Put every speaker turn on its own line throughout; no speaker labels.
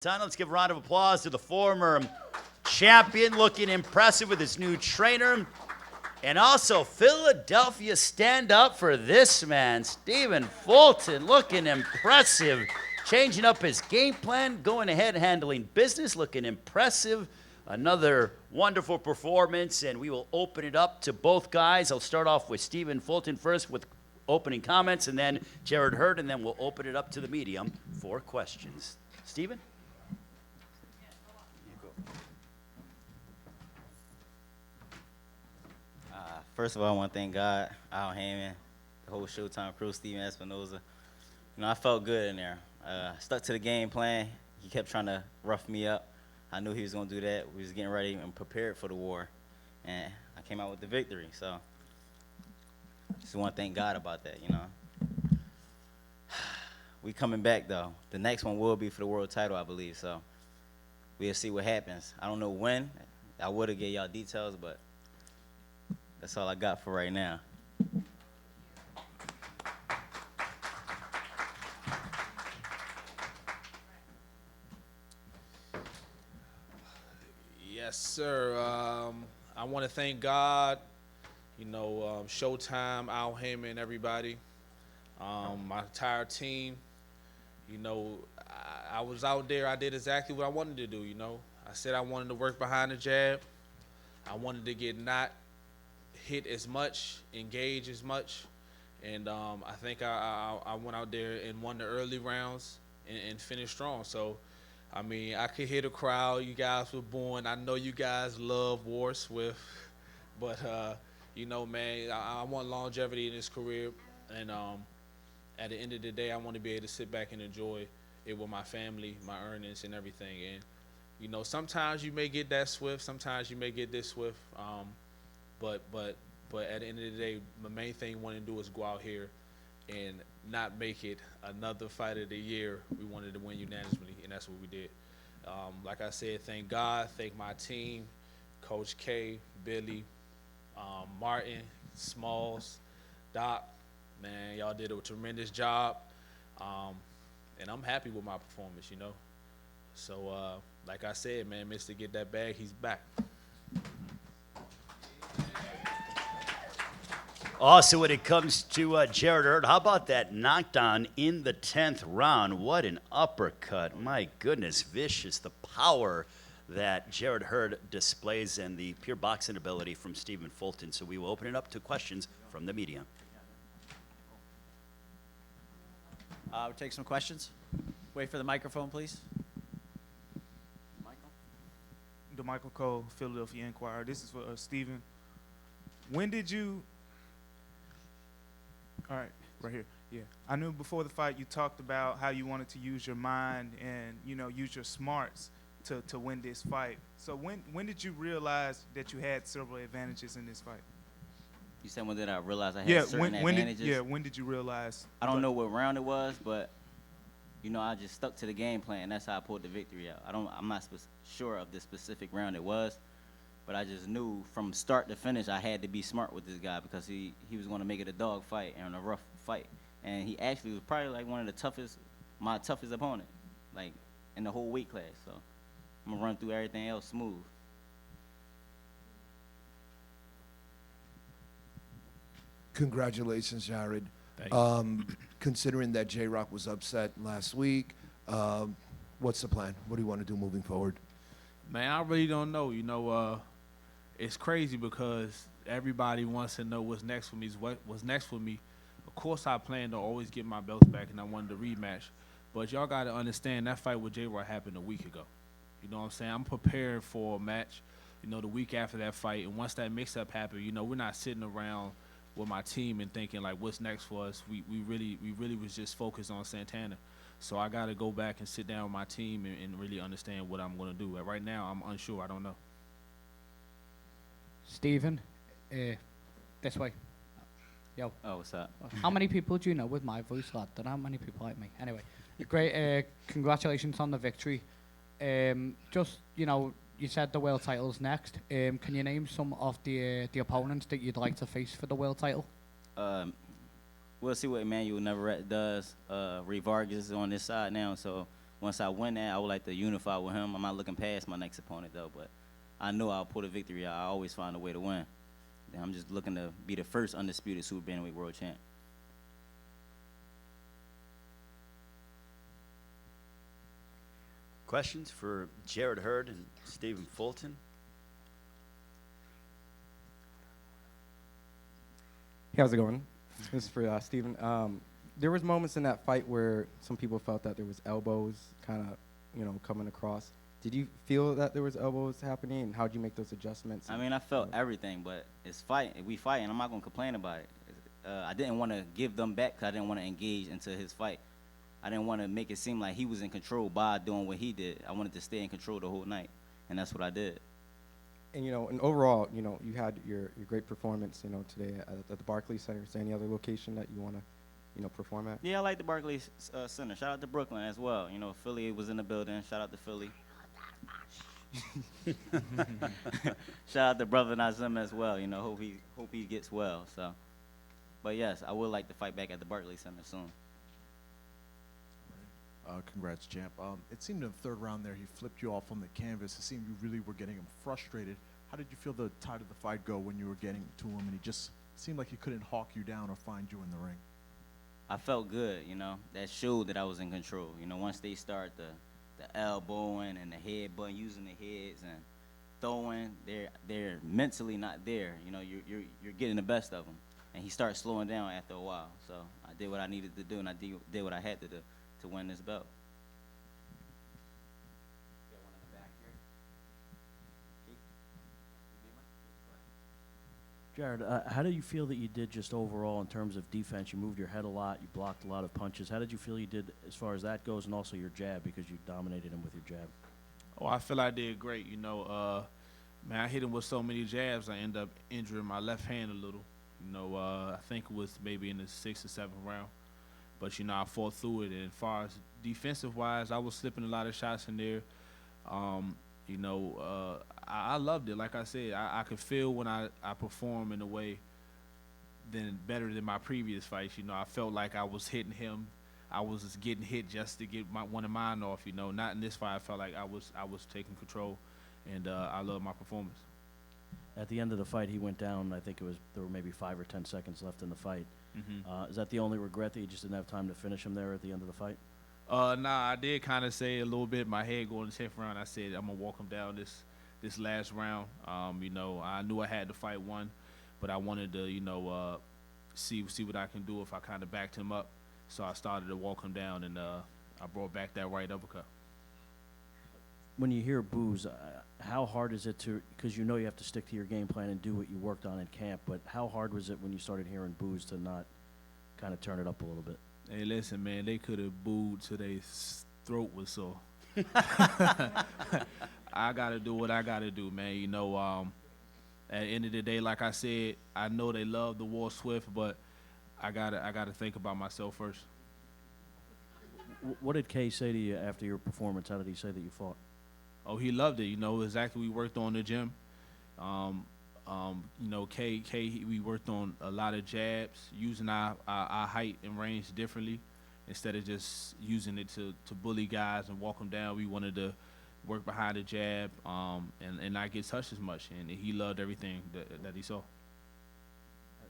Let's give a round of applause to the former champion, looking impressive with his new trainer. And also, Philadelphia, stand up for this man, Stephen Fulton, looking impressive, changing up his game plan, going ahead, handling business, looking impressive. Another wonderful performance, and we will open it up to both guys. I'll start off with Stephen Fulton first with opening comments, and then JARRETT HURD, and then we'll open it up to the medium for questions. Stephen?
First of all, I want to thank God, Al Heyman, the whole Showtime crew, Steven Espinoza. I felt good in there. Stuck to the game plan. He kept trying to rough me up. I knew he was going to do that. We was getting ready and prepared for the war. And I came out with the victory. So just want to thank God about that, We coming back, though. The next one will be for the world title, I believe. So we'll see what happens. I don't know when. I would have gave y'all details, but that's all I got for right now.
Yes, sir. I want to thank God, Showtime, Al Heyman, everybody, my entire team. I was out there. I did exactly what I wanted to do, I said I wanted to work behind the jab. I wanted to get not hit as much, engage as much, and I think I went out there and won the early rounds and finished strong. So, I could hear the crowd. You guys were born. I know you guys love War Swift, but man, I want longevity in this career, and at the end of the day, I want to be able to sit back and enjoy it with my family, my earnings, and everything. And sometimes you may get that swift, sometimes you may get this swift. But at the end of the day, the main thing we want to do is go out here and not make it another fight of the year. We wanted to win unanimously, and that's what we did. Like I said, thank God, thank my team, Coach K, Billy, Martin, Smalls, Doc. Man, y'all did a tremendous job, and I'm happy with my performance, So, like I said, man, Mr. Get That Bag, he's back.
Also, when it comes to JARRETT HURD, how about that knockdown in the 10th round? What an uppercut. My goodness, vicious. The power that JARRETT HURD displays and the pure boxing ability from Stephen Fulton. So we will open it up to questions from the media.
We'll take some questions. Wait for the microphone, please.
Michael Cole, Philadelphia Inquirer. This is for Stephen. When did you... All right, right here. Yeah. I knew before the fight you talked about how you wanted to use your mind and, use your smarts to win this fight. So when did you realize that you had several advantages in this fight?
You said when did I realize I had certain advantages?
When did you realize?
I don't know what round it was, but I just stuck to the game plan, and that's how I pulled the victory out. I'm not sure of the specific round it was, but I just knew from start to finish I had to be smart with this guy because he was going to make it a dog fight and a rough fight. And he actually was probably like one of my toughest opponent, like in the whole weight class. So I'm gonna run through everything else smooth.
Congratulations, Jarrett. Considering that J-Rock was upset last week, what's the plan? What do you want to do moving forward?
Man, I really don't know. It's crazy because everybody wants to know what's next for me. What's next for me? Of course, I plan to always get my belts back, and I wanted to rematch. But y'all got to understand that fight with J-Rock happened a week ago. You know what I'm saying? I'm prepared for a match, the week after that fight. And once that mix-up happened, we're not sitting around with my team and thinking like, what's next for us? We really was just focused on Santana. So I got to go back and sit down with my team and really understand what I'm going to do. Right now, I'm unsure. I don't know.
Stephen, this way. Yo.
Oh, what's up?
How many people do you know with my voice, lad? Don't know how many people like me. Anyway, great. Congratulations on the victory. You said the world title's next. Can you name some of the opponents that you'd like to face for the world title?
We'll see what Emmanuel Navarrete does. Ray Vargas is on this side now, so once I win that, I would like to unify with him. I'm not looking past my next opponent though, but I know I'll pull the victory out. I always find a way to win. And I'm just looking to be the first undisputed super bantamweight world champ.
Questions for Jarrett Hurd and Stephen Fulton?
Hey, how's it going? This is for Steven. There was moments in that fight where some people felt that there was elbows kind of, coming across. Did you feel that there was elbows happening, and how did you make those adjustments?
I mean, I felt everything, but it's fight. We fighting. I'm not gonna complain about it. I didn't want to give them back because I didn't want to engage into his fight. I didn't want to make it seem like he was in control by doing what he did. I wanted to stay in control the whole night, and that's what I did.
And and overall, you had your great performance, today at the Barclays Center. Is there any other location that you want to, perform at?
Yeah, I like the Barclays Center. Shout out to Brooklyn as well. Philly was in the building. Shout out to Philly. Shout out to brother Nazim as well. Hope he gets well. So, but yes, I would like to fight back at the Barclays Center soon.
Congrats, champ. It seemed in the third round there he flipped you off on the canvas. It seemed you really were getting him frustrated. How did you feel the tide of the fight go when you were getting to him and he just seemed like he couldn't hawk you down or find you in the ring?
I felt good, That showed that I was in control. Once they start the elbowing and the headbutt, using the heads and throwing, they're mentally not there. You're getting the best of them. And he started slowing down after a while. So I did what I needed to do, and I did what I had to do to win this belt.
Jarrett, how do you feel that you did just overall in terms of defense? You moved your head a lot. You blocked a lot of punches. How did you feel you did as far as that goes, and also your jab, because you dominated him with your jab?
Oh, I feel I did great. Man, I hit him with so many jabs, I ended up injuring my left hand a little. I think it was maybe in the 6th or 7th round. But, I fought through it. And as far as defensive-wise, I was slipping a lot of shots in there. I loved it. Like I said, I could feel when I perform in a way better than my previous fights. I felt like I was hitting him. I was just getting hit just to get one of mine off. Not in this fight. I felt like I was taking control, and I loved my performance.
At the end of the fight, he went down. I think there were maybe 5 or 10 seconds left in the fight.
Mm-hmm.
Is that the only regret, that you just didn't have time to finish him there at the end of the fight?
Nah, I did kind of say a little bit in my head going to the 10th round. I said I'm gonna walk him down this last round. I knew I had to fight one, but I wanted to see what I can do if I kind of backed him up. So I started to walk him down, and I brought back that right uppercut.
When you hear boos, how hard is it because you have to stick to your game plan and do what you worked on in camp, but how hard was it when you started hearing boos to not kind of turn it up a little bit?
Hey, listen, man, they could have booed till their throat was sore. I got to do what I got to do, man. At the end of the day, like I said, I know they love the war swift, but I gotta think about myself first.
What did Kay say to you after your performance? How did he say that you fought?
Oh, he loved it. Exactly. We worked on the gym. Kay, we worked on a lot of jabs, using our height and range differently. Instead of just using it to bully guys and walk them down, we wanted to work behind the jab and not get touched as much. And he loved everything that he saw.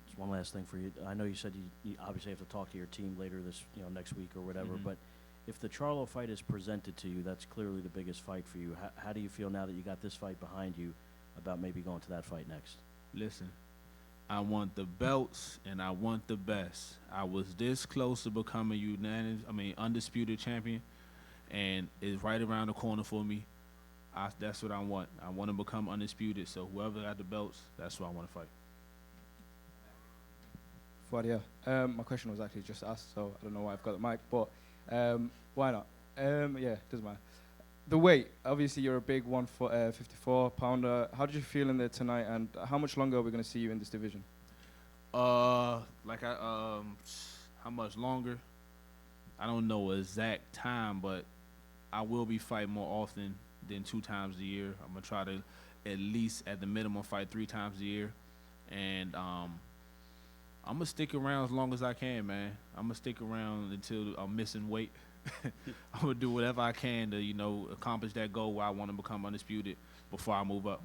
Just one last thing for you. I know you said you obviously have to talk to your team later this, next week or whatever,
Mm-hmm.
but if the Charlo fight is presented to you, that's clearly the biggest fight for you. How do you feel now that you got this fight behind you about maybe going to that fight next?
Listen, I want the belts and I want the best. I was this close to becoming undisputed champion, and it's right around the corner for me. That's what I want. I want to become undisputed. So whoever got the belts, that's who I want to fight.
Fuad, my question was actually just asked, so I don't know why I've got the mic, but why not? Yeah, doesn't matter. The weight, obviously you're a big 54-pounder. How did you feel in there tonight, and how much longer are we going to see you in this division?
How much longer? I don't know exact time, but I will be fighting more often than 2 times a year. I'm gonna try to at least, at the minimum, fight 3 times a year, and I'm gonna stick around as long as I can, man. I'm gonna stick around until I'm missing weight. I'm gonna do whatever I can to, you know, accomplish that goal where I want to become undisputed before I move up.